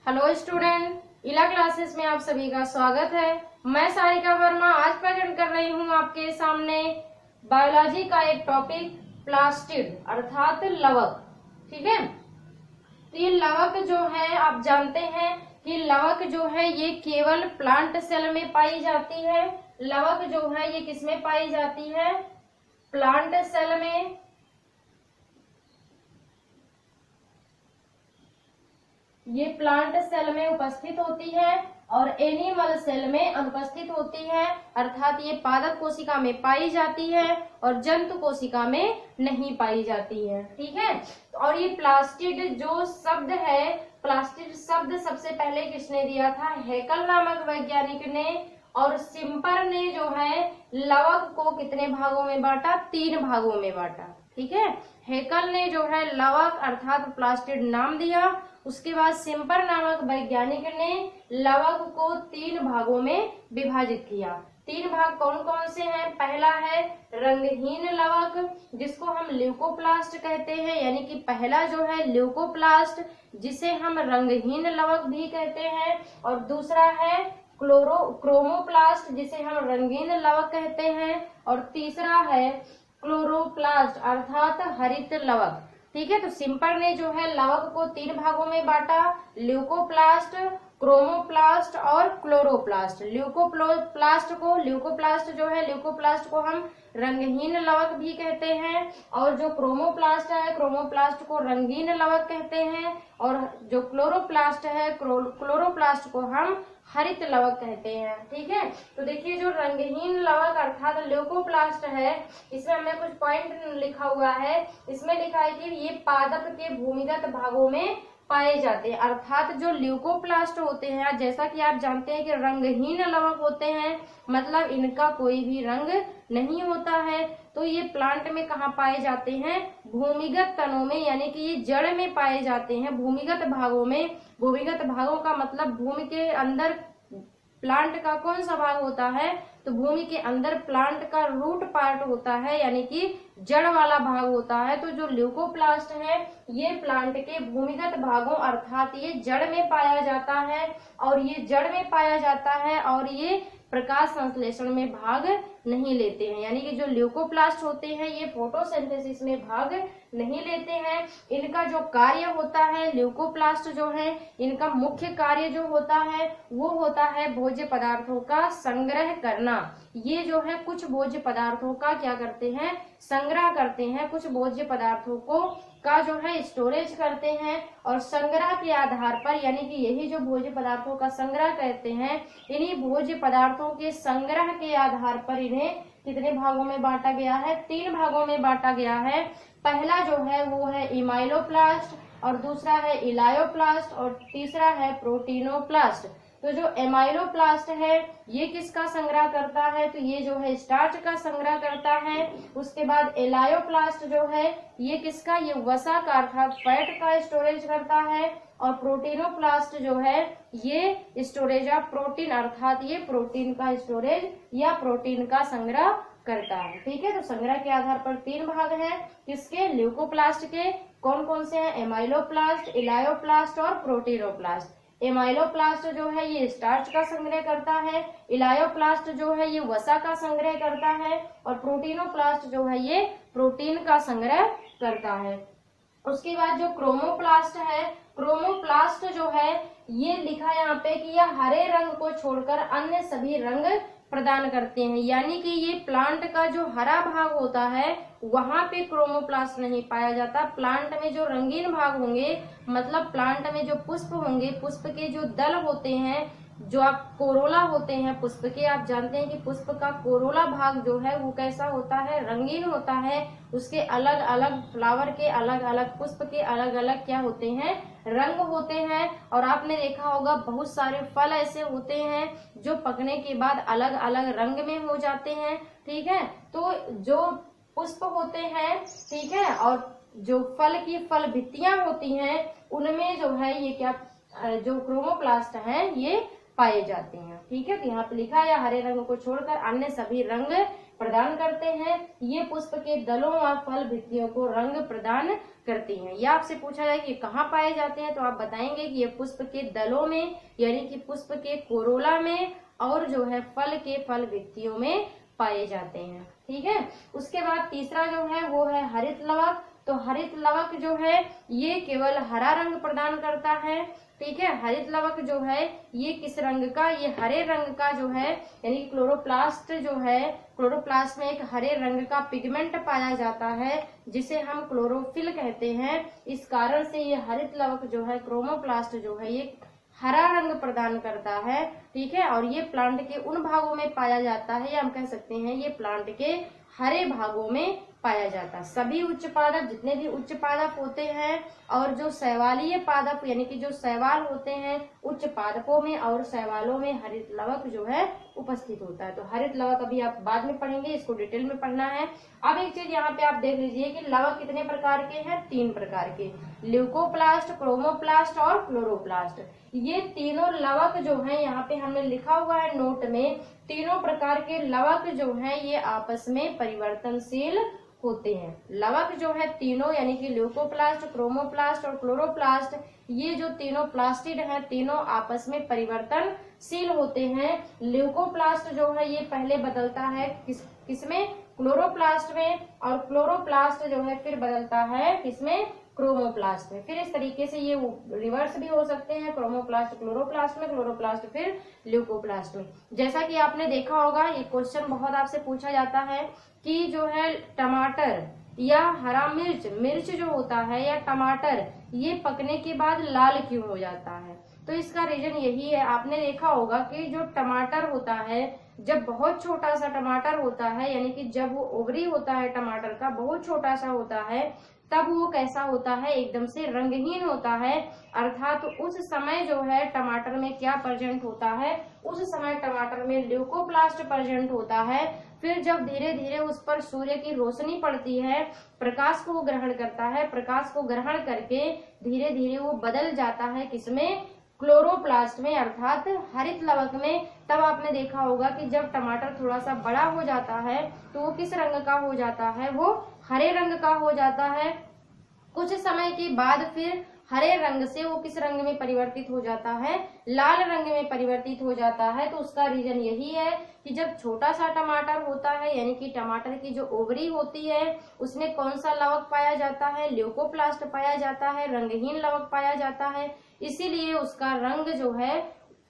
Hello student, इला classes में आप सभी का स्वागत है। मैं सारिका वर्मा आज प्रेजेंट कर रही हूँ आपके सामने बायोलॉजी का एक टॉपिक प्लास्टिड अर्थात लवक। ठीक है, तो ये लवक जो है आप जानते हैं कि लवक जो है ये केवल प्लांट सेल में पाई जाती है। लवक जो है ये किसमें पाई जाती है? प्लांट सेल में। ये प्लांट सेल में उपस्थित होती है और एनिमल सेल में अनुपस्थित होती है, अर्थात ये पादप कोशिका में पाई जाती है और जंतु कोशिका में नहीं पाई जाती है। ठीक है, और ये प्लास्टिड जो शब्द है, प्लास्टिड शब्द सबसे पहले किसने दिया था? हैकल नामक वैज्ञानिक ने। और सिम्पर ने जो है लवक को कितने भागों में बांटा? 3 भागों में बांटा। ठीक है, हैकल ने जो है लवक अर्थात प्लास्टिड नाम दिया, उसके बाद सिम्पर नामक वैज्ञानिक ने लवक को 3 भागों में विभाजित किया। 3 भाग कौन कौन से हैं? पहला है रंगहीन लवक, जिसको हम ल्यूकोप्लास्ट कहते हैं, यानी कि पहला जो है ल्यूकोप्लास्ट, जिसे हम रंगहीन लवक भी कहते हैं। और दूसरा है क्रोमोप्लास्ट, जिसे हम रंगीन लवक कहते हैं। और तीसरा है क्लोरोप्लास्ट अर्थात हरित लवक। ठीक है, तो सिम्पर ने जो है लवक को 3 भागों में बांटा, ल्यूकोप्लास्ट, क्रोमोप्लास्ट और क्लोरोप्लास्ट। ल्यूकोप्लास्ट को हम रंगहीन लवक भी कहते हैं, और जो क्रोमोप्लास्ट को रंगीन लवक कहते हैं, और जो क्लोरोप्लास्ट है क्लोरोप्लास्ट को हम हरित लवक कहते हैं। ठीक है, तो देखिए जो रंगहीन लवक अर्थात ल्यूकोप्लास्ट है, इसमें हमने कुछ पॉइंट लिखा हुआ है। इसमें लिखा है कि ये पादप के भूमिगत भागों में पाए जाते हैं, अर्थात जो ल्यूकोप्लास्ट होते हैं, जैसा कि आप जानते हैं कि रंगहीन लवक होते हैं, मतलब इनका कोई भी रंग नहीं होता है। तो ये प्लांट में कहाँ पाए जाते हैं? भूमिगत तनों में, यानी कि ये जड़ में पाए जाते हैं, भूमिगत भागों में। भूमिगत भागों का मतलब भूमि के अंदर प्लांट का कौन सा भाग होता है? तो भूमि के अंदर प्लांट का रूट पार्ट होता है, यानी कि जड़ वाला भाग होता है। तो जो ल्यूकोप्लास्ट है ये प्लांट के भूमिगत भागों अर्थात ये जड़ में पाया जाता है, और ये जड़ में पाया जाता है और ये प्रकाश संश्लेषण में भाग नहीं लेते हैं, यानी कि जो ल्यूकोप्लास्ट होते हैं ये फोटोसिंथेसिस में भाग नहीं लेते हैं। इनका जो कार्य होता है, ल्यूकोप्लास्ट जो है इनका मुख्य कार्य जो होता है वो होता है भोज्य पदार्थों का संग्रह करना। ये जो है कुछ भोज्य पदार्थों का क्या करते हैं? संग्रह करते हैं। कुछ भोज्य पदार्थों को का जो है स्टोरेज करते हैं, और संग्रह के आधार पर, यानी कि यही जो भोज्य पदार्थों का संग्रह कहते हैं, इन्हीं भोज्य पदार्थों के संग्रह के आधार पर इन्हें कितने भागों में बांटा गया है? 3 भागों में बांटा गया है। पहला जो है वो है इमाइलोप्लास्ट, और दूसरा है इलायोप्लास्ट, और तीसरा है प्रोटीनोप्लास्ट। तो जो एमाइलोप्लास्ट है ये किसका संग्रह करता है? तो ये जो है स्टार्च का संग्रह करता है। उसके बाद एलायोप्लास्ट जो है ये किसका? ये वसा का अर्थात फैट का स्टोरेज करता है। और प्रोटीनोप्लास्ट जो है ये स्टोरेज ऑफ प्रोटीन अर्थात ये प्रोटीन का स्टोरेज या प्रोटीन का संग्रह करता है। ठीक है, तो संग्रह के आधार पर 3 भाग हैं किसके? ल्यूकोप्लास्ट के। कौन कौन से हैं? एमाइलोप्लास्ट, इलायोप्लास्ट और प्रोटीनोप्लास्ट। एमाइलोप्लास्ट जो है ये स्टार्च का संग्रह करता है, इलायोप्लास्ट जो है ये वसा का संग्रह करता है, और प्रोटीनोप्लास्ट जो है ये प्रोटीन का संग्रह करता है। उसके बाद जो क्रोमोप्लास्ट है, क्रोमोप्लास्ट जो है ये लिखा है यहाँ पे कि यह हरे रंग को छोड़कर अन्य सभी रंग प्रदान करते हैं, यानी कि ये प्लांट का जो हरा भाग होता है वहां पे क्रोमोप्लास्ट नहीं पाया जाता। प्लांट में जो रंगीन भाग होंगे, मतलब प्लांट में जो पुष्प होंगे, पुष्प के जो दल होते हैं, जो आप कोरोला होते हैं पुष्प के, आप जानते हैं कि पुष्प का कोरोला भाग जो है वो कैसा होता है? रंगीन होता है। उसके अलग अलग फ्लावर के अलग अलग पुष्प के अलग अलग क्या होते हैं? रंग होते हैं। और आपने देखा होगा बहुत सारे फल ऐसे होते हैं जो पकने के बाद अलग अलग रंग में हो जाते हैं। ठीक है, तो जो पुष्प होते हैं, ठीक है, और जो फल की फल भित्तियां होती हैं उनमें जो है ये क्या जो क्रोमोप्लास्ट हैं ये पाए जाते हैं। ठीक है, तो यहाँ पे लिखा है हरे रंग को छोड़कर अन्य सभी रंग प्रदान करते हैं। ये पुष्प के दलों और फल भित्तियों को रंग प्रदान करती हैं। या आपसे पूछा जाए कि ये कहाँ पाए जाते हैं, तो आप बताएंगे कि ये पुष्प के दलों में, यानी कि पुष्प के कोरोला में, और जो है फल के फल वित्तियों में पाए जाते हैं। ठीक है। उसके बाद तीसरा जो है वो है हरित लवक। तो हरित लवक जो है ये केवल हरा रंग प्रदान करता है। ठीक है। हरित लवक जो है ये किस रंग का, ये हरे रंग का जो है, यानी क्लोरोप्लास्ट जो है, क्लोरोप्लास्ट में एक हरे रंग का पिगमेंट पाया जाता है जिसे हम क्लोरोफिल कहते हैं। इस कारण से ये हरित लवक जो है, क्रोमोप्लास्ट जो है, ये हरा रंग प्रदान करता है। ठीक है। और ये प्लांट के उन भागों में पाया जाता है, या हम कह सकते हैं ये प्लांट के हरे भागों में पाया जाता है। सभी उच्च पादप, जितने भी उच्च पादप होते हैं और जो शैवालीय पादप यानी कि जो शैवाल होते हैं, उच्च पादपों में और शैवालों में हरित लवक जो है उपस्थित होता है। तो हरित लवक अभी आप बाद में पढ़ेंगे, इसको डिटेल में पढ़ना है। अब एक चीज यहाँ पे आप देख लीजिए कि लवक कितने प्रकार के हैं, 3 प्रकार के, ल्यूकोप्लास्ट, क्रोमोप्लास्ट और क्लोरोप्लास्ट। ये तीनों लवक जो है यहाँ पे हमने लिखा हुआ है नोट में, तीनों प्रकार के लवक जो है ये आपस में परिवर्तनशील होते हैं। लवक जो है तीनों, यानी कि ल्यूकोप्लास्ट, क्रोमोप्लास्ट और क्लोरोप्लास्ट, ये जो तीनों प्लास्टिड हैं, तीनों आपस में परिवर्तनशील होते हैं। ल्यूकोप्लास्ट जो है ये पहले बदलता है किसमें, क्लोरोप्लास्ट में, और क्लोरोप्लास्ट जो है फिर बदलता है किसमें, क्रोमोप्लास्ट में। फिर इस तरीके से ये रिवर्स भी हो सकते हैं, क्रोमोप्लास्ट क्लोरोप्लास्ट में, क्लोरोप्लास्ट फिर ल्यूकोप्लास्ट में। जैसा कि आपने देखा होगा, ये क्वेश्चन बहुत आपसे पूछा जाता है कि जो है टमाटर या हरा मिर्च जो होता है, या टमाटर, ये पकने के बाद लाल क्यों हो जाता है। तो इसका रीजन यही है, आपने देखा होगा कि जो टमाटर होता है, जब बहुत छोटा सा टमाटर होता है, यानी कि जब वो ओवरी होता है टमाटर का, बहुत छोटा सा होता है, तब वो कैसा होता है, एकदम से रंगहीन होता है। अर्थात उस समय जो है टमाटर में क्या प्रेजेंट होता है, उस समय टमाटर में ल्यूकोप्लास्ट प्रेजेंट होता है। फिर जब धीरे धीरे उस पर सूर्य की रोशनी पड़ती है, प्रकाश को वो ग्रहण करता है, प्रकाश को ग्रहण करके धीरे धीरे वो बदल जाता है किसमें, क्लोरोप्लास्ट में, अर्थात हरित लवक में। तब आपने देखा होगा कि जब टमाटर थोड़ा सा बड़ा हो जाता है तो वो किस रंग का हो जाता है, वो हरे रंग का हो जाता है। कुछ समय के बाद फिर हरे रंग से वो किस रंग में परिवर्तित हो जाता है, लाल रंग में परिवर्तित हो जाता है। तो उसका रीजन यही है कि जब छोटा सा टमाटर होता है, यानी कि टमाटर की जो ओवरी होती है, उसमें कौन सा लवक पाया जाता है, ल्यूकोप्लास्ट पाया जाता है, रंगहीन लवक पाया जाता है। इसीलिए उसका रंग जो है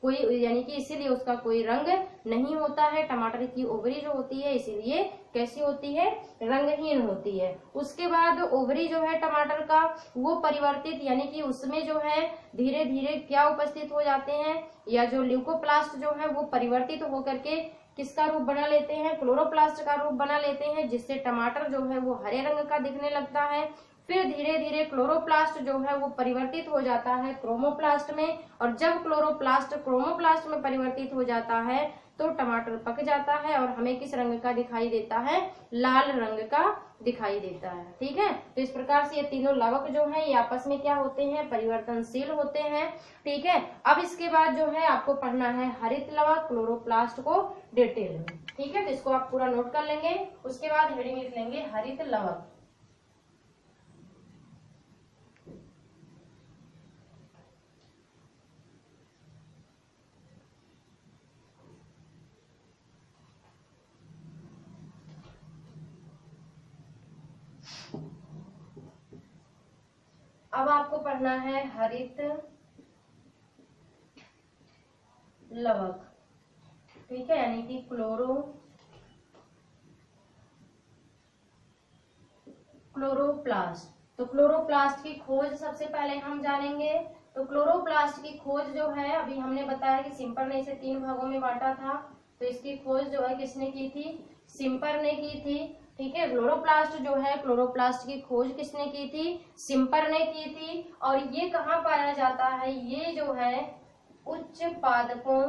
कोई, यानी कि इसीलिए उसका कोई रंग नहीं होता है। टमाटर की ओवरी जो होती है इसीलिए कैसी होती है, रंगहीन होती है। उसके बाद ओवरी जो है टमाटर का, वो परिवर्तित, यानी कि उसमें जो है धीरे धीरे क्या उपस्थित हो जाते हैं, या जो ल्यूकोप्लास्ट जो है वो परिवर्तित होकर के किसका रूप बना लेते हैं, क्लोरोप्लास्ट का रूप बना लेते हैं, जिससे टमाटर जो है वो हरे रंग का दिखने लगता है। फिर धीरे धीरे क्लोरोप्लास्ट जो है वो परिवर्तित हो जाता है क्रोमोप्लास्ट में, और जब क्लोरोप्लास्ट क्रोमोप्लास्ट में परिवर्तित हो जाता है तो टमाटर पक जाता है और हमें किस रंग का दिखाई देता है, लाल रंग का दिखाई देता है। ठीक है। तो इस प्रकार से ये तीनों लवक जो है ये आपस में क्या होते हैं, परिवर्तनशील होते हैं। ठीक है। अब इसके बाद जो है आपको पढ़ना है हरित लवक, क्लोरोप्लास्ट को डिटेल में। ठीक है। तो इसको आप पूरा नोट कर लेंगे। उसके बाद हेडिंग लिख लेंगे हरित लवक। अब आपको पढ़ना है हरित लवक। ठीक है। यानी कि क्लोरोप्लास्ट। तो क्लोरोप्लास्ट की खोज सबसे पहले हम जानेंगे। तो क्लोरोप्लास्ट की खोज जो है, अभी हमने बताया कि सिम्पर ने इसे 3 भागों में बांटा था। तो इसकी खोज जो है किसने की थी, सिम्पर ने की थी। ठीक है। क्लोरोप्लास्ट जो है, क्लोरोप्लास्ट की खोज किसने की थी, सिम्पर ने की थी। और ये कहाँ पाया जाता है, ये जो है उच्च पादपों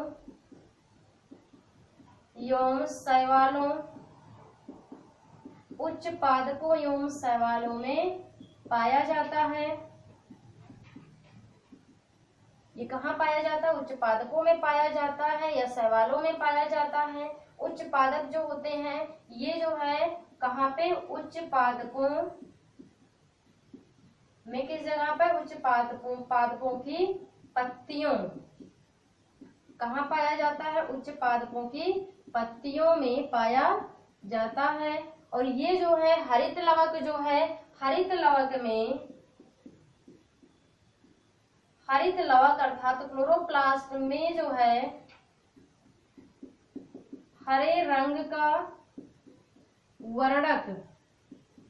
एवं शैवालों, उच्च पादपों एवं शैवालों में पाया जाता है। ये कहाँ पाया जाता है, उच्च पादपों में पाया जाता है या शैवालों में पाया जाता है। उच्च पादप जो होते हैं ये जो है कहाँ पे, उच्च पादपों में किस जगह पर, उच्च पादपों की पत्तियों, कहाँ पाया जाता है, उच्च पादपों की पत्तियों में पाया जाता है। और ये जो है हरित लवक जो है, हरित लवक में, हरित लवक अर्थात क्लोरोप्लास्ट में जो है हरे रंग का वर्णक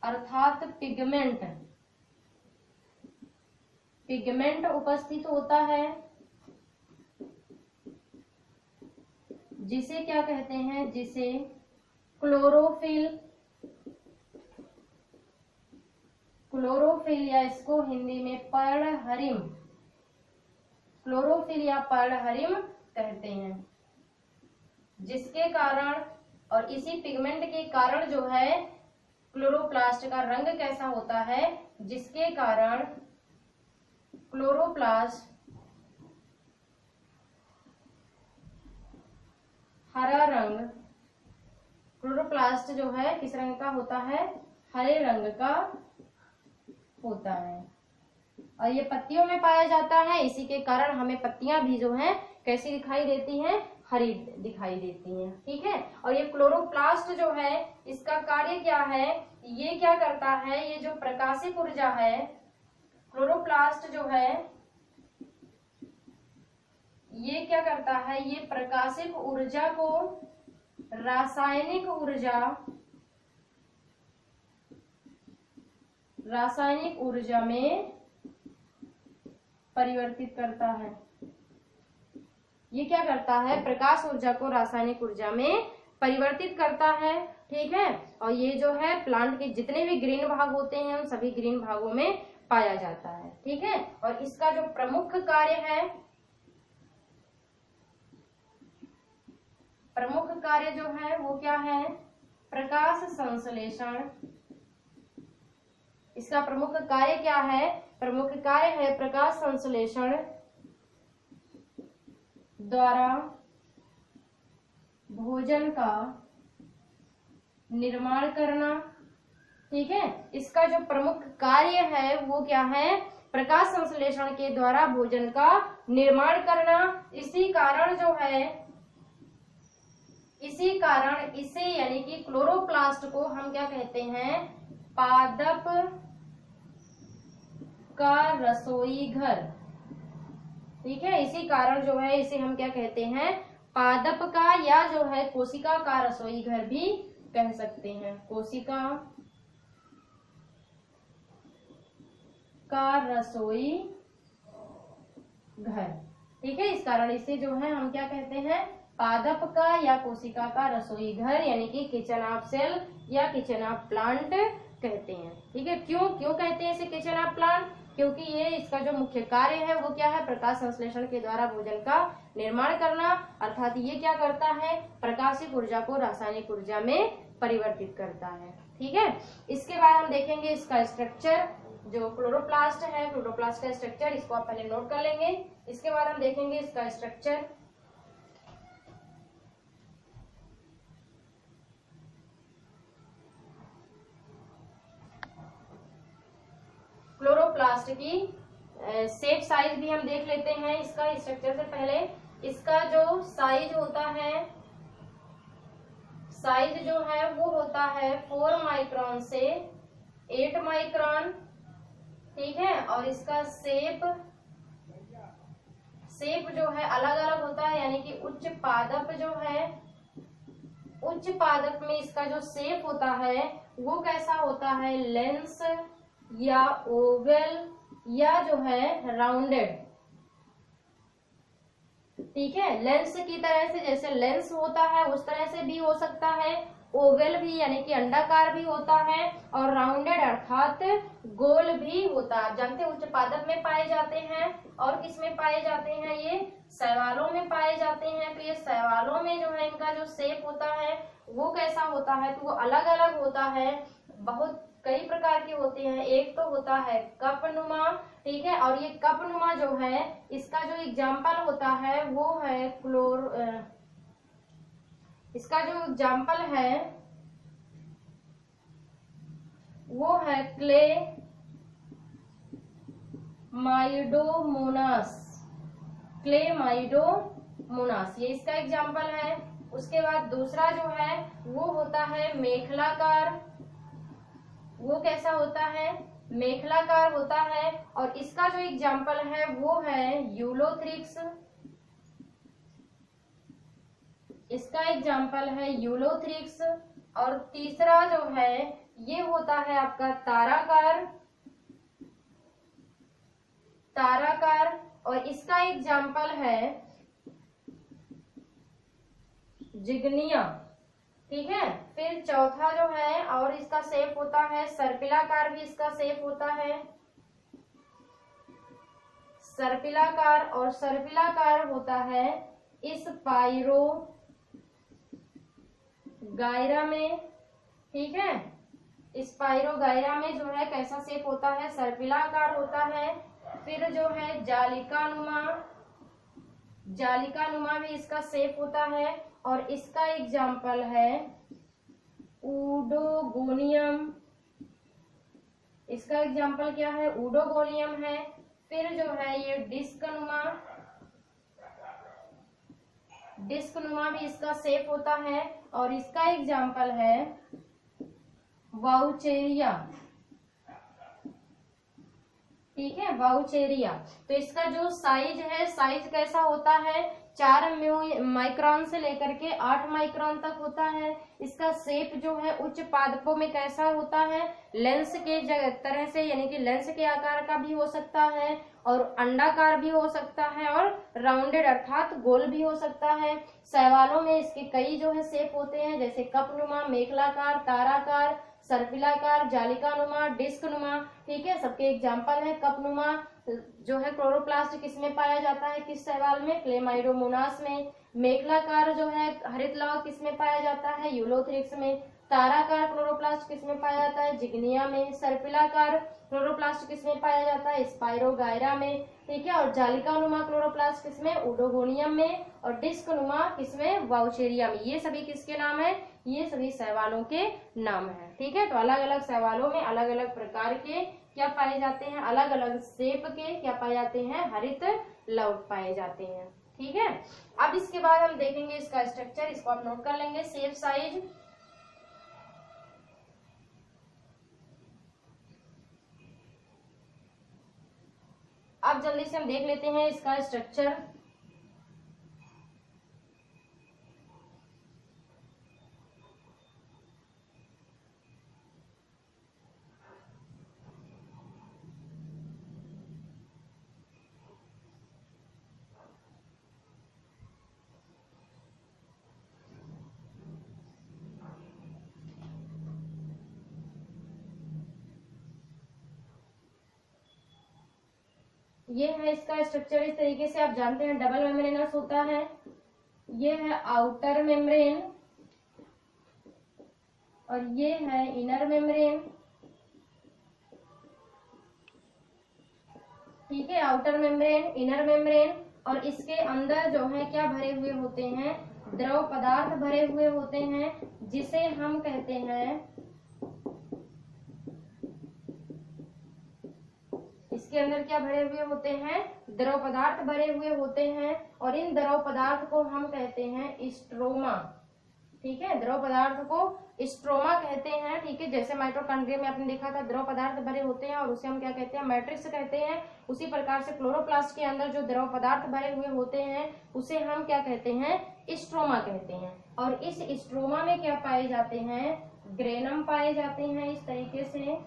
अर्थात पिगमेंट, पिगमेंट उपस्थित होता है, जिसे क्या कहते हैं, जिसे क्लोरोफिल, क्लोरोफिल या इसको हिंदी में पर्णहरिम, क्लोरोफिल या पर्णहरिम कहते हैं। जिसके कारण और इसी पिगमेंट के कारण जो है क्लोरोप्लास्ट का रंग कैसा होता है, जिसके कारण क्लोरोप्लास्ट हरा रंग, क्लोरोप्लास्ट जो है किस रंग का होता है, हरे रंग का होता है। और ये पत्तियों में पाया जाता है, इसी के कारण हमें पत्तियां भी जो हैं कैसी दिखाई देती हैं, हरी दिखाई देती हैं। ठीक है। और ये क्लोरोप्लास्ट जो है इसका कार्य क्या है, ये क्या करता है, ये जो प्रकाशिक ऊर्जा है, क्लोरोप्लास्ट जो है ये क्या करता है, ये प्रकाशिक ऊर्जा को रासायनिक ऊर्जा में परिवर्तित करता है। ये क्या करता है, प्रकाश ऊर्जा को रासायनिक ऊर्जा में परिवर्तित करता है। ठीक है। और ये जो है प्लांट के जितने भी ग्रीन भाग होते हैं उन सभी ग्रीन भागों में पाया जाता है। ठीक है। और इसका जो प्रमुख कार्य है, प्रमुख कार्य जो है वो क्या है, प्रकाश संश्लेषण। इसका प्रमुख कार्य क्या है, प्रमुख कार्य है प्रकाश संश्लेषण द्वारा भोजन का निर्माण करना। ठीक है। इसका जो प्रमुख कार्य है वो क्या है, प्रकाश संश्लेषण के द्वारा भोजन का निर्माण करना। इसी कारण जो है, इसी कारण इसे यानी कि क्लोरोप्लास्ट को हम क्या कहते हैं, पादप का रसोई घर। ठीक है। इसी कारण जो है इसे हम क्या कहते हैं, पादप का या जो है कोशिका का रसोई घर भी कह सकते हैं, कोशिका का रसोई घर। ठीक है। इस कारण इसे जो है हम क्या कहते हैं, पादप का या कोशिका का रसोई घर यानी कि किचन ऑफ सेल या किचन ऑफ प्लांट कहते हैं। ठीक है। क्यों कहते हैं इसे किचन ऑफ प्लांट, क्योंकि ये इसका जो मुख्य कार्य है वो क्या है, प्रकाश संश्लेषण के द्वारा भोजन का निर्माण करना। अर्थात ये क्या करता है, प्रकाशिक ऊर्जा को रासायनिक ऊर्जा में परिवर्तित करता है। ठीक है। इसके बाद हम देखेंगे इसका स्ट्रक्चर, जो क्लोरोप्लास्ट है, क्लोरोप्लास्ट का स्ट्रक्चर, इसको आप पहले नोट कर लेंगे। इसके बाद हम देखेंगे इसका स्ट्रक्चर। क्लोरोप्लास्ट की शेप साइज भी हम देख लेते हैं। इसका स्ट्रक्चर से पहले इसका जो साइज होता है, साइज जो है वो होता है 4 माइक्रोन से 8 माइक्रोन। ठीक है। और इसका शेप जो है अलग अलग होता है, यानी कि उच्च पादप जो है, उच्च पादप में इसका जो शेप होता है वो कैसा होता है, लेंस या ओवल या जो है राउंडेड। ठीक है। लेंस की तरह से, जैसे लेंस होता है उस तरह से भी हो सकता है, ओवल भी यानी कि अंडाकार भी होता है, और राउंडेड अर्थात गोल भी होता है। आप जानते हैं उच्च पादप में पाए जाते हैं, और किसमें पाए जाते हैं, ये शैवालों में पाए जाते हैं। तो ये शैवालों में जो है इनका जो शेप होता है वो कैसा होता है, तो वो अलग अलग होता है, बहुत कई प्रकार के होते हैं। एक तो होता है कपनुमा। ठीक है। और ये कपनुमा जो है इसका जो एग्जाम्पल होता है वो है इसका जो एग्जाम्पल है वो है क्ले क्लेमाइडोमोनास, क्लेमाइडोमोनास, ये इसका एग्जाम्पल है। उसके बाद दूसरा जो है वो होता है मेखलाकार। वो कैसा होता है? मेखलाकार होता है, और इसका जो एग्जाम्पल है वो है यूलोथ्रिक्स। इसका एग्जाम्पल है यूलोथ्रिक्स। और तीसरा जो है ये होता है आपका ताराकार, ताराकार, और इसका एग्जाम्पल है जिग्निया। ठीक है। फिर चौथा जो है और इसका शेप होता है सर्पिलाकार, भी इसका शेप होता है सर्पिलाकार, और सर्पिलाकार होता है इस पायरो गायरा में। ठीक है। इस पायरो गायरा में जो है कैसा शेप होता है? सर्पिलाकार होता है। फिर जो है जालिकानुमा, जालिकानुमा भी इसका शेप होता है, और इसका एग्जाम्पल है ऊडोगोनियम। इसका एग्जाम्पल क्या है? ऊडोगोनियम है। फिर जो है ये डिस्कनुमा, डिस्कनुमा भी इसका शेप होता है, और इसका एग्जाम्पल है वाउचेरिया। ठीक है, वाउचेरिया। तो इसका जो साइज है, साइज कैसा होता है? 4 माइक्रोन से लेकर के 8 माइक्रोन तक होता है। इसका शेप जो है उच्च पादपों में कैसा होता है? लेंस के तरह से, यानी कि लेंस के आकार का भी हो सकता है, और अंडाकार भी हो सकता है, और राउंडेड अर्थात गोल भी हो सकता है। शैवालों में इसके कई जो है शेप होते हैं, जैसे कपनुमा, मेखलाकार, ताराकार, सर्पिलाकार, जालिकानुमा, डिस्कनुमा। ठीक है, सबके एग्जाम्पल है। कपनुमा जो है क्लोरोप्लास्ट किसमें पाया जाता है? किस शैवाल में? क्लेमाइडोमोनास में। मेखलाकार जो है हरित लवक किसमें पाया जाता है? यूलोथ्रिक्स में। ताराकार क्लोरोप्लास्ट किसमें पाया जाता है? जिग्निया में। सर्पिलाकार क्लोरोप्लास्ट किसमें पाया जाता है? स्पाइरोगायरा में। ठीक है। और जालिकानुमा क्लोरोप्लास्ट किसमें? ऊडोगोनियम में। और डिस्कनुमा किसमें? वाउचेरिया में। ये सभी किसके नाम है? ये सभी शैवालों के नाम है। ठीक है। तो अलग अलग शैवालों में अलग अलग प्रकार के क्या पाए जाते हैं? अलग अलग शेप के क्या पाए जाते हैं? हरित लवक पाए जाते हैं। ठीक है। अब इसके बाद हम देखेंगे इसका स्ट्रक्चर, इसको आप नोट कर लेंगे। शेप, साइज, अब जल्दी से हम देख लेते हैं इसका स्ट्रक्चर। ये है इसका स्ट्रक्चर। इस तरीके से आप जानते हैं डबल मेम्ब्रेनस होता है। ये है आउटर मेम्ब्रेन, और ये है इनर मेम्ब्रेन। ठीक है, आउटर मेम्ब्रेन, इनर मेम्ब्रेन, और इसके अंदर जो है क्या भरे हुए होते हैं? द्रव पदार्थ भरे हुए होते हैं, जिसे हम कहते हैं, इसके अंदर क्या भरे हुए होते हैं? द्रव पदार्थ भरे हुए होते हैं, और इन द्रव पदार्थ को हम कहते हैं स्ट्रोमा। ठीक है, द्रव पदार्थ को स्ट्रोमा कहते हैं। ठीक है, जैसे माइटोकॉन्ड्रिया में आपने देखा था द्रव पदार्थ भरे होते हैं और उसे हम क्या कहते हैं? मैट्रिक्स कहते हैं। उसी प्रकार से क्लोरोप्लास्ट के अंदर जो द्रव पदार्थ भरे हुए होते हैं उसे हम क्या कहते हैं? स्ट्रोमा कहते हैं। और इस स्ट्रोमा में क्या पाए जाते हैं? ग्रेनम पाए जाते हैं। इस तरीके से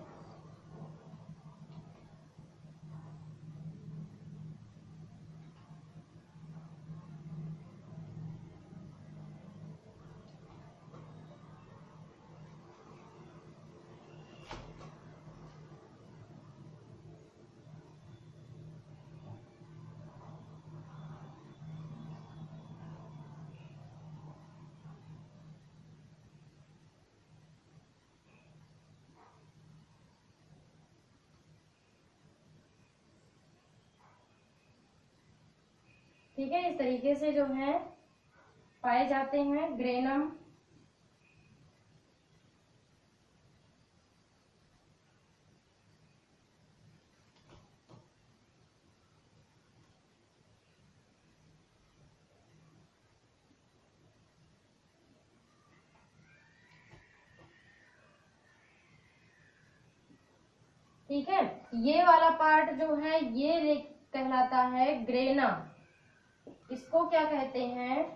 ठीक है, इस तरीके से जो है पाए जाते हैं ग्रेनम। ठीक है। ये वाला पार्ट जो है ये कहलाता है ग्रेना। इसको क्या कहते हैं?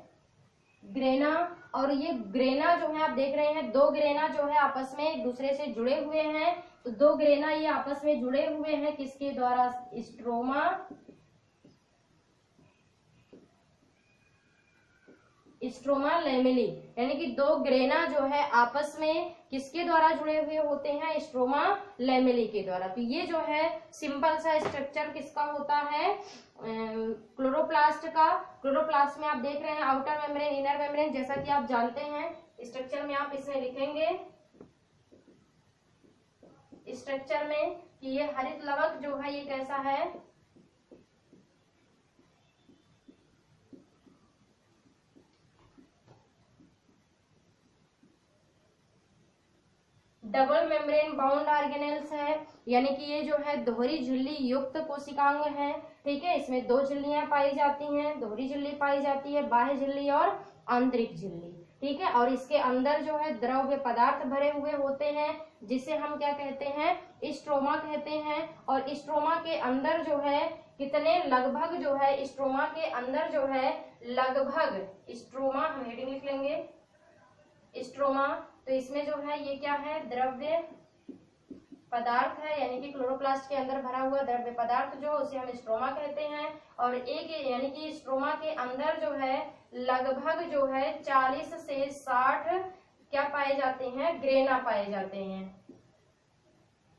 ग्रेना। और ये ग्रेना जो है आप देख रहे हैं, दो ग्रेना जो है आपस में एक दूसरे से जुड़े हुए हैं। तो दो ग्रेना ये आपस में जुड़े हुए हैं किसके द्वारा? Stroma, stroma lamellae. यानी कि दो ग्रेना जो है आपस में किसके द्वारा जुड़े हुए होते हैं? स्ट्रोमा लेमेली के द्वारा। तो ये जो है सिंपल सा स्ट्रक्चर किसका होता है? क्लोरोप्लास्ट का। क्लोरोप्लास्ट में आप देख रहे हैं आउटर मेम्ब्रेन, इनर मेम्ब्रेन, जैसा कि आप जानते हैं स्ट्रक्चर में आप इसमें लिखेंगे स्ट्रक्चर में कि ये हरित लवक जो है ये कैसा है? डबल मेम्ब्रेन बाउंड ऑर्गेनेल्स है। यानी कि ये जो है दोहरी झिल्ली युक्त कोशिकांग है। ठीक है, इसमें दो झिल्लियां पाई जाती हैं, दोहरी झिल्ली पाई जाती है, बाह्य झिल्ली और आंतरिक झिल्ली। ठीक है, और इसके अंदर जो है द्रव्य पदार्थ भरे हुए होते हैं जिसे हम क्या कहते हैं? स्ट्रोमा कहते हैं। और स्ट्रोमा के अंदर जो है कितने, लगभग जो है स्ट्रोमा के अंदर जो है लगभग, स्ट्रोमा हम हेडिंग लिख लेंगे स्ट्रोमा। तो इसमें जो है ये क्या है? द्रव्य पदार्थ है। यानी कि क्लोरोप्लास्ट के अंदर भरा हुआ द्रव्य पदार्थ जो उसे हम स्ट्रोमा कहते हैं। और एक यानी कि स्ट्रोमा के अंदर जो है लगभग जो है 40 से 60 क्या पाए जाते हैं? ग्रेना पाए जाते हैं।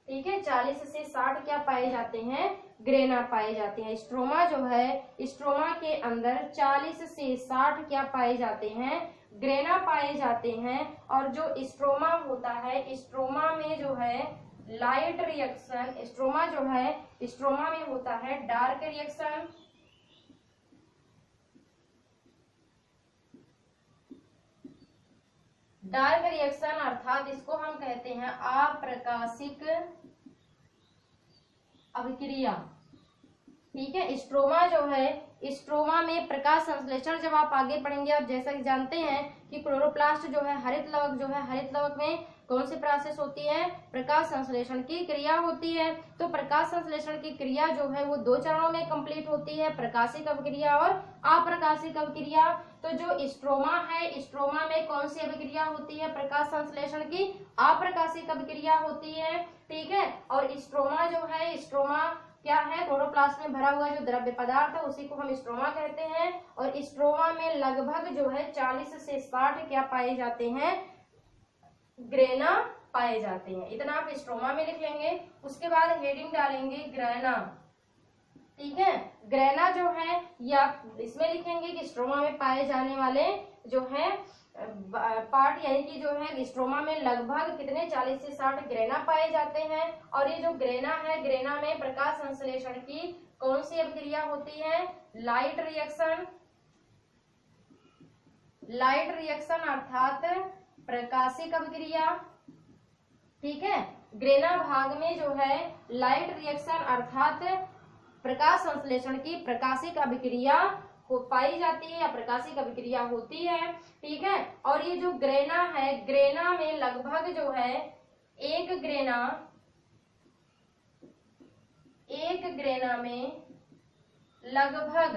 ठीक है, 40 से 60 क्या पाए जाते हैं? ग्रेना पाए जाते हैं। स्ट्रोमा जो है, स्ट्रोमा के अंदर 40 से 60 क्या पाए जाते हैं? ग्रेना पाए जाते हैं। और जो स्ट्रोमा होता है, स्ट्रोमा में जो है लाइट रिएक्शन, स्ट्रोमा जो है स्ट्रोमा में होता है डार्क रिएक्शन, डार्क रिएक्शन अर्थात इसको हम कहते हैं अप्रकाशिक अभिक्रिया। ठीक है, स्ट्रोमा जो है, स्ट्रोमा में प्रकाश संश्लेषण जब आप आगे पढ़ेंगे, और जैसा कि जानते हैं कि क्लोरोप्लास्ट जो है हरित लवक जो है, हरित लवक में कौन सी प्रोसेस होती है? प्रकाश संश्लेषण की क्रिया होती है। तो प्रकाश संश्लेषण की क्रिया जो है वो दो चरणों में कंप्लीट होती है, प्रकाशिक अभिक्रिया और अप्रकाशिक अभिक्रिया। तो जो स्ट्रोमा है, स्ट्रोमा में कौन सी अभिक्रिया होती है? प्रकाश संश्लेषण की अप्रकाशिक अभिक्रिया होती है। ठीक है, और स्ट्रोमा जो है, स्ट्रोमा क्या है? क्लोरोप्लास्ट में भरा हुआ जो द्रव्य पदार्थ है उसी को हम स्ट्रोमा कहते हैं। और स्ट्रोमा में लगभग जो है 40 से 60 क्या पाए जाते हैं? ग्रेना पाए जाते हैं। इतना आप स्ट्रोमा में लिख लेंगे। उसके बाद हेडिंग डालेंगे ग्रेना। ठीक है, ग्रेना जो है ये आप इसमें लिखेंगे कि स्ट्रोमा में पाए जाने वाले जो है पार्ट, यानी कि जो है स्ट्रोमा में लगभग कितने 40 से 60 ग्रेना पाए जाते हैं। और ये जो ग्रेना है, ग्रेना में प्रकाश संश्लेषण की कौन सी अभिक्रिया होती है? लाइट रिएक्शन, लाइट रिएक्शन अर्थात प्रकाशिक अभिक्रिया। ठीक है, ग्रेना भाग में जो है लाइट रिएक्शन अर्थात प्रकाश संश्लेषण की प्रकाशिक अभिक्रिया हो पाई जाती है या प्रकाशिक अभिक्रिया होती है। ठीक है, और ये जो ग्रेना है, ग्रेना में लगभग जो है एक ग्रेना में लगभग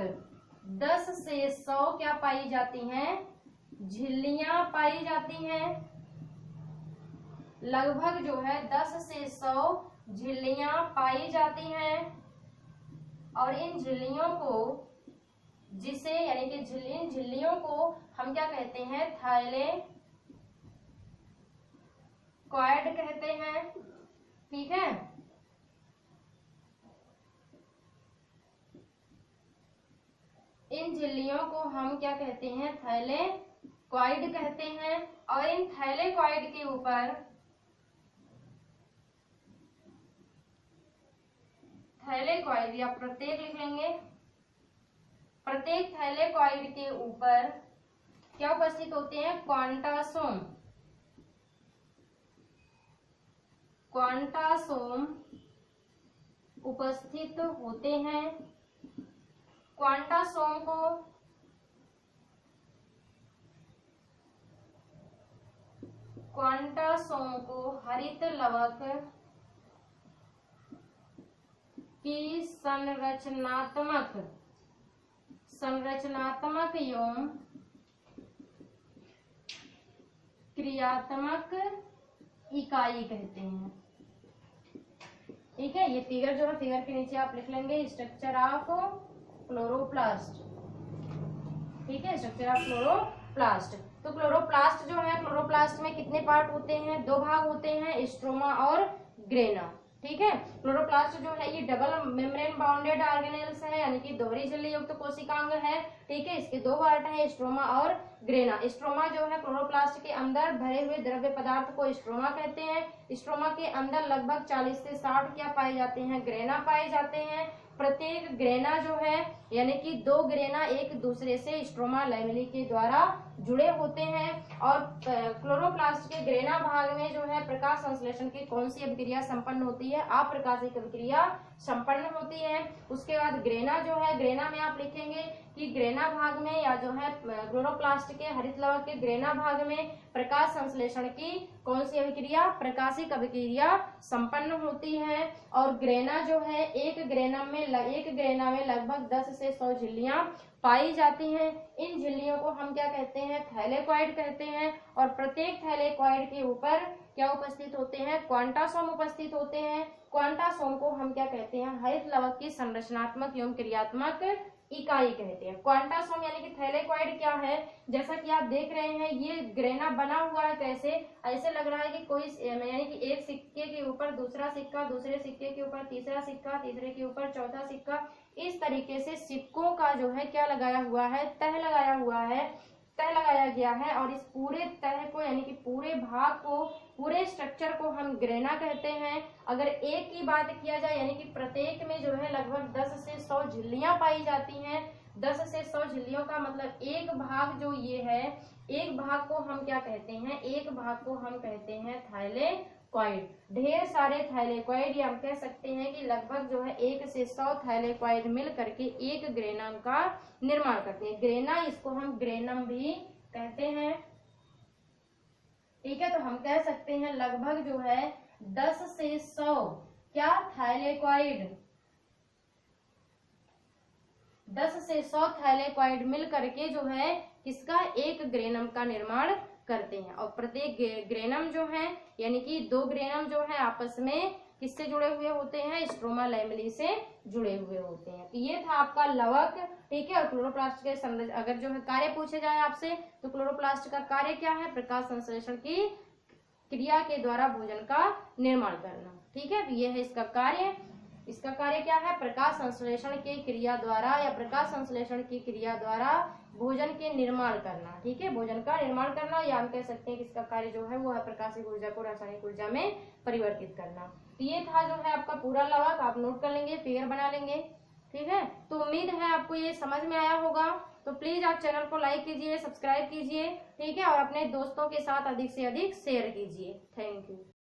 10 से 100 क्या पाई जाती हैं? झिल्लियां पाई जाती हैं। लगभग जो है 10 से 100 झिल्लियां पाई जाती हैं। और इन झिल्लियों को जिसे यानी कि इन झिल्लियों को हम क्या कहते हैं? थाइलेकॉइड कहते हैं। ठीक है, इन झिल्लियों को हम क्या कहते हैं? थाइलेकॉइड कहते हैं। और इन थाइलेकॉइड के ऊपर थाइलेकॉइड या प्रत्येक लिख लेंगे। प्रत्येक थाइलेकॉइड के ऊपर क्या उपस्थित होते हैं? क्वांटासोम, क्वांटासोम उपस्थित होते हैं। क्वांटासोम को हरित लवक कि संरचनात्मक एवं क्रियात्मक इकाई कहते हैं। ठीक है, ये फिगर जो है, फिगर के नीचे आप लिख लेंगे स्ट्रक्चर ऑफ क्लोरोप्लास्ट। ठीक है, स्ट्रक्चर ऑफ क्लोरोप्लास्ट। तो क्लोरोप्लास्ट जो है, क्लोरोप्लास्ट में कितने पार्ट होते हैं? 2 भाग होते हैं, स्ट्रोमा और ग्रेना। ठीक है, क्लोरोप्लास्ट जो है ये डबल मेम्ब्रेन बाउंडेड ऑर्गेनेल्स है, यानी कि दोहरी झिल्ली युक्त कोशिकांग है। ठीक है, इसके 2 पार्ट है, स्ट्रोमा और ग्रेना। स्ट्रोमा जो है क्लोरोप्लास्ट के अंदर भरे हुए द्रव्य पदार्थ को स्ट्रोमा कहते हैं। स्ट्रोमा के अंदर लगभग 40 से 60 क्या पाए जाते हैं? ग्रेना पाए जाते हैं। प्रत्येक ग्रेना जो है, यानी कि 2 ग्रेना एक दूसरे से स्ट्रोमा लैमेली के द्वारा जुड़े होते हैं। और क्लोरोप्लास्ट के ग्रेना भाग में जो है प्रकाश संश्लेषण की कौन सी अभिक्रिया संपन्न होती है? अप्रकाशिक अभिक्रिया संपन्न होती है। उसके बाद ग्रेना जो है, ग्रेना में आप लिखेंगे कि ग्रेना भाग में या जो है क्लोरोप्लास्ट के हरित लवक के ग्रेना भाग में प्रकाश संश्लेषण की कौन सी अभिक्रिया? प्रकाशिक अभिक्रिया संपन्न होती है। और ग्रेना जो है, एक ग्रेना में लगभग 10 से 100 झिल्लियां पाई जाती हैं। इन झिल्लियों को हम क्या कहते हैं? थैलेकॉइड कहते हैं। और प्रत्येक थैलेकॉइड के ऊपर क्या उपस्थित होते हैं? क्वांटासोम उपस्थित होते हैं। क्वांटासोम को हम क्या कहते हैं? हरित लवक की संरचनात्मक एवं क्रियात्मक इकाई कहते हैं। क्वांटासोम यानी कि थैलेकॉइड क्या है? जैसा कि आप देख रहे हैं, ये ग्रेना बना हुआ है। कैसे? ऐसे लग रहा है कि कोई, यानी कि एक सिक्के के ऊपर दूसरा सिक्का, दूसरे सिक्के के ऊपर तीसरा सिक्का, तीसरे के ऊपर चौथा सिक्का, इस तरीके से सिक्कों का जो है क्या लगाया हुआ है? तह लगाया हुआ है, तह लगाया गया है। और इस पूरे तह को, यानी कि पूरे भाग को, पूरे स्ट्रक्चर को हम ग्रेना कहते हैं। अगर एक की बात किया जाए, यानी कि प्रत्येक में जो है लगभग 10 से 100 झिल्लियां पाई जाती हैं। 10 से 100 झिल्लियों का मतलब एक भाग जो ये है, एक भाग को हम क्या कहते हैं? एक भाग को हम कहते हैं थैलेकॉइड। ढेर सारे थैलेकॉइड, या हम कह सकते हैं कि लगभग जो है 1 से 100 थैलेकॉइड मिल करके एक ग्रेनम का निर्माण करते हैं। ग्रेना, इसको हम ग्रेनम भी कहते हैं। ठीक है, तो हम कह सकते हैं लगभग जो है 10 से 100 क्या? थैलेकॉइड। 10 से 100 थैलेकॉइड मिल करके जो है किसका? एक ग्रेनम का निर्माण करते हैं। और प्रत्येक ग्रेनम जो है, यानी कि 2 ग्रेनम जो है आपस में किससे जुड़े हुए होते हैं? स्ट्रोमा लैमेली से जुड़े हुए होते हैं। तो ये था आपका लवक। ठीक है, और क्लोरोप्लास्ट के अगर जो है कार्य पूछे जाए आपसे, तो क्लोरोप्लास्ट का कार्य क्या है? प्रकाश संश्लेषण की क्रिया के द्वारा भोजन का निर्माण करना। ठीक है, तो ये है इसका कार्य। इसका कार्य क्या है? प्रकाश संश्लेषण की क्रिया द्वारा, या प्रकाश संश्लेषण की क्रिया द्वारा भोजन के निर्माण करना। ठीक है, भोजन का निर्माण करना, या हम कह सकते हैं कि इसका कार्य जो है वो है प्रकाशिक ऊर्जा को रासायनिक ऊर्जा में परिवर्तित करना। तो ये था जो है आपका पूरा लवक। आप नोट कर लेंगे, फिगर बना लेंगे। ठीक है, तो उम्मीद है आपको ये समझ में आया होगा। तो प्लीज आप चैनल को लाइक कीजिए, सब्सक्राइब कीजिए। ठीक है, और अपने दोस्तों के साथ अधिक से अधिक शेयर कीजिए। Thank you.